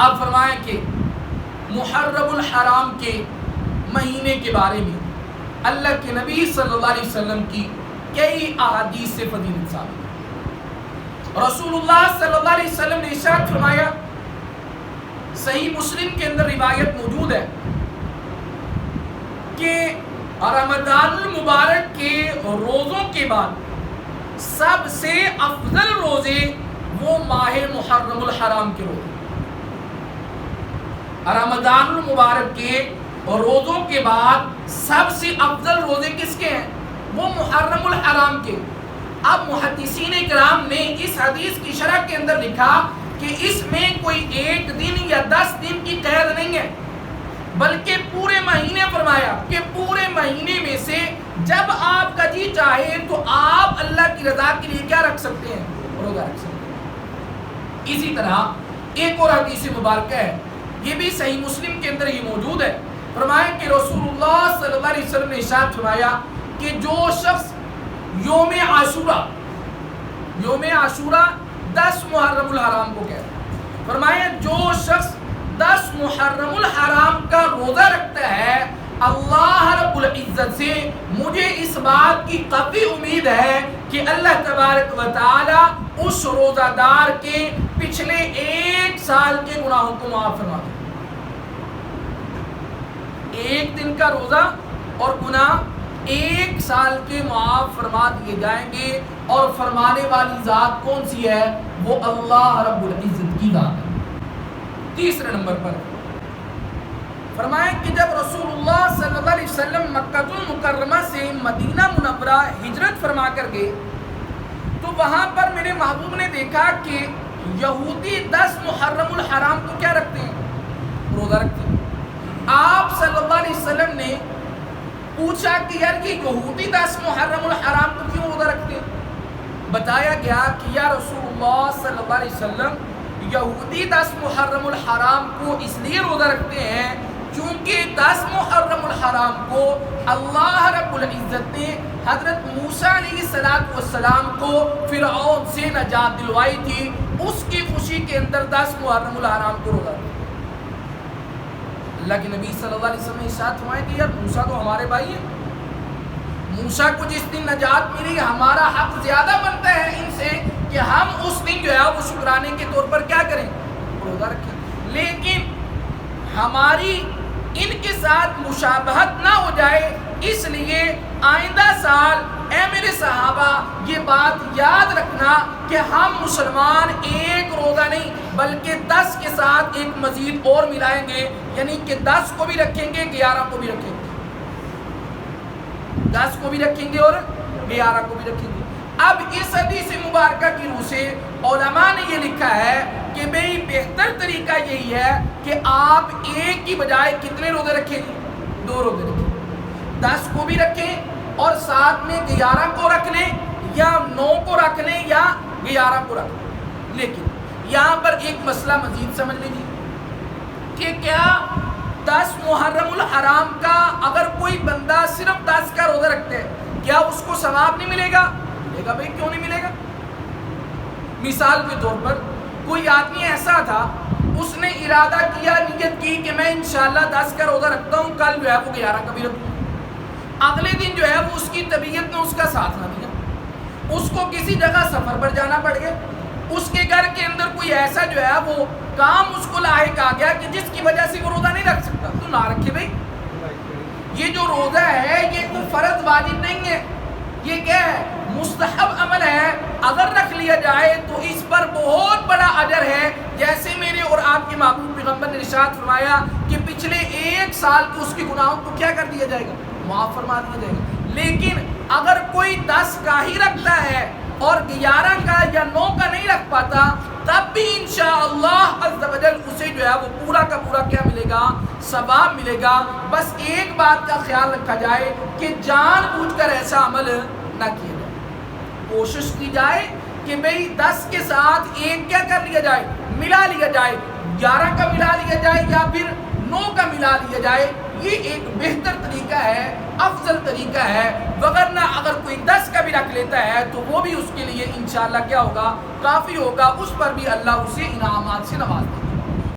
آپ فرمائیں کہ محرم الحرام کے مہینے کے بارے میں اللہ کے نبی صلی اللہ علیہ وسلم کی کئی احادیث سے فضیلت ثابت ہے۔ رسول اللہ صلی اللہ علیہ وسلم نے ارشاد فرمایا، صحیح مسلم کے اندر روایت موجود ہے کہ رمضان المبارک کے روزوں کے بعد سب سے افضل روزے وہ ماہ محرم الحرام کے روزے، رمضان المبارک کے روزوں کے بعد سب سے افضل روزے کس کے ہیں؟ وہ محرم الحرام کے۔ اب محدثین کرام نے اس حدیث کی شرح کے اندر لکھا کہ اس میں کوئی ایک دن یا 10 دن کی قید نہیں ہے، بلکہ پورے مہینے فرمایا کہ پورے مہینے میں سے جب آپ کا جی چاہے تو آپ اللہ کی رضا کے لیے کیا رکھ سکتے ہیں؟ روزہ رکھ سکتے ہیں۔ اسی طرح ایک اور حدیث مبارکہ ہے، یہ بھی صحیح مسلم کے اندر ہی موجود ہے، فرمایا کہ رسول اللہ صلی اللہ علیہ وسلم نے ارشاد فرمایا کہ جو شخص یوم عاشورہ 10 محرم الحرام کو کہتا ہے، فرمایا جو شخص 10 محرم الحرام کا روزہ رکھتا ہے، اللہ رب العزت سے مجھے اس بات کی قطعی امید ہے کہ اللہ تبارک و تعالی اس روزہ دار کے پچھلے 1 سال کے گناہوں کو معاف فرما دے۔ ایک دن کا روزہ اور گناہ 1 سال کے معاف فرما دیے جائیں گے، اور فرمانے والی ذات کون سی ہے؟ وہ اللہ رب العزت کی ذات ہے۔ تیسرے نمبر پر فرمائیں کہ جب رسول اللہ صلی اللہ علیہ وسلم مکہ المکرمہ سے مدینہ منورہ ہجرت فرما کر گئے تو وہاں پر میرے محبوب نے دیکھا کہ یہودی 10 محرم الحرام کو کیا رکھتے ہیں؟ روزہ رکھتے ہیں۔ آپ صلی اللہ علیہ وسلم نے پوچھا کہ یار یہ یہودی 10 محرم الحرام کو کیوں روزہ رکھتے ہیں؟ بتایا گیا کہ یا رسول اللہ صلی اللہ علیہ وسلم یہودی 10 محرم الحرام کو اس لیے روزہ رکھتے ہیں کیونکہ 10 محرم الحرام کو اللہ رب العزت نے حضرت موسیٰ علیہ السلام کو فرعون سے نجات دلوائی تھی، اس کی خوشی کے اندر 10 محرم الحرام کو روزہ رکھتے ہیں۔ اللہ کے نبی صلی اللہ علیہ وسلم نے ارشاد فرمایا کہ یار موسیٰ تو ہمارے بھائی ہیں، موسیٰ کو جس دن نجات ملی ہمارا حق زیادہ بنتا ہے ان سے کہ ہم اس دن جو ہے وہ شکرانے کے طور پر کیا کریں؟ روزہ رکھیں۔ لیکن ہماری ان کے ساتھ مشابہت نہ ہو جائے، اس لیے آئندہ سال اے میرے صحابہ یہ بات یاد رکھنا کہ ہم مسلمان ایک روزہ نہیں بلکہ 10 کے ساتھ ایک مزید اور ملائیں گے، یعنی کہ 10 کو بھی رکھیں گے 11 کو بھی رکھیں گے، 10 کو بھی رکھیں گے اور 11 کو بھی رکھیں گے۔ اب اس حدیث مبارکہ کی روح سے علماء نے یہ لکھا ہے کہ بھئی بہتر طریقہ یہی ہے کہ آپ ایک کی بجائے کتنے روزے رکھیں گے؟ 2 روزے رکھیں، 10 کو بھی رکھیں اور ساتھ میں 11 کو رکھ لیں، یا 9 کو رکھ لیں یا 11 کو رکھ لیں۔ لیکن یہاں پر ایک مسئلہ مزید سمجھ لیجیے کہ کیا 10 محرم الحرام کا اگر کوئی بندہ صرف 10 کا روزہ رکھتے ہے کیا اس کو ثواب نہیں ملے گا؟ ملے گا۔ بھئی کیوں نہیں ملے گا؟ مثال کے طور پر کوئی آدمی ایسا تھا، اس نے ارادہ کیا، نیت کی کہ میں انشاءاللہ 10 کا روزہ رکھتا ہوں، کل جو ہے وہ 11 کا بھی رکھوں، اگلے دن جو ہے وہ اس کی طبیعت نے اس کا ساتھ نہ دیا، اس کو کسی جگہ سفر پر جانا پڑ گیا، اس کے گھر کے اندر کوئی ایسا جو ہے وہ کام اس کو لاحق آ گیا کہ جس کی وجہ سے وہ روزہ نہیں رکھ سکتا، تو نہ رکھے بھائی۔ یہ جو روزہ ہے یہ کوئی فرض واجب نہیں ہے، یہ کیا ہے؟ مستحب عمل ہے، اگر رکھ لیا جائے تو اس پر بہت بڑا اجر ہے، جیسے میرے اور آپ کے محبوب پیغمبر نے ارشاد فرمایا کہ پچھلے 1 سال کے اس کے گناہوں کو کیا کر دیا جائے گا؟ معاف فرما دیا جائے گا۔ لیکن اگر کوئی 10 کا ہی رکھتا ہے اور 11 کا یا 9 کا نہیں رکھ پاتا، تب بھی انشاءاللہ عز و جل اسے جو ہے وہ پورا کا پورا کیا ملے گا؟ ثواب ملے گا۔ بس ایک بات کا خیال رکھا جائے کہ جان بوجھ کر ایسا عمل نہ کیا جائے، کوشش کی جائے کہ بھئی 10 کے ساتھ ایک کیا کر لیا جائے؟ ملا لیا جائے، 11 کا ملا لیا جائے یا پھر 9 کا ملا لیا جائے۔ یہ ایک بہتر طریقہ ہے، افضل طریقہ ہے، وگرنہ اگر کوئی 10 کا بھی رکھ لیتا ہے تو وہ بھی اس کے لیے انشاءاللہ کیا ہوگا؟ کافی ہوگا، اس پر بھی اللہ اسے انعامات سے نواز دے گا۔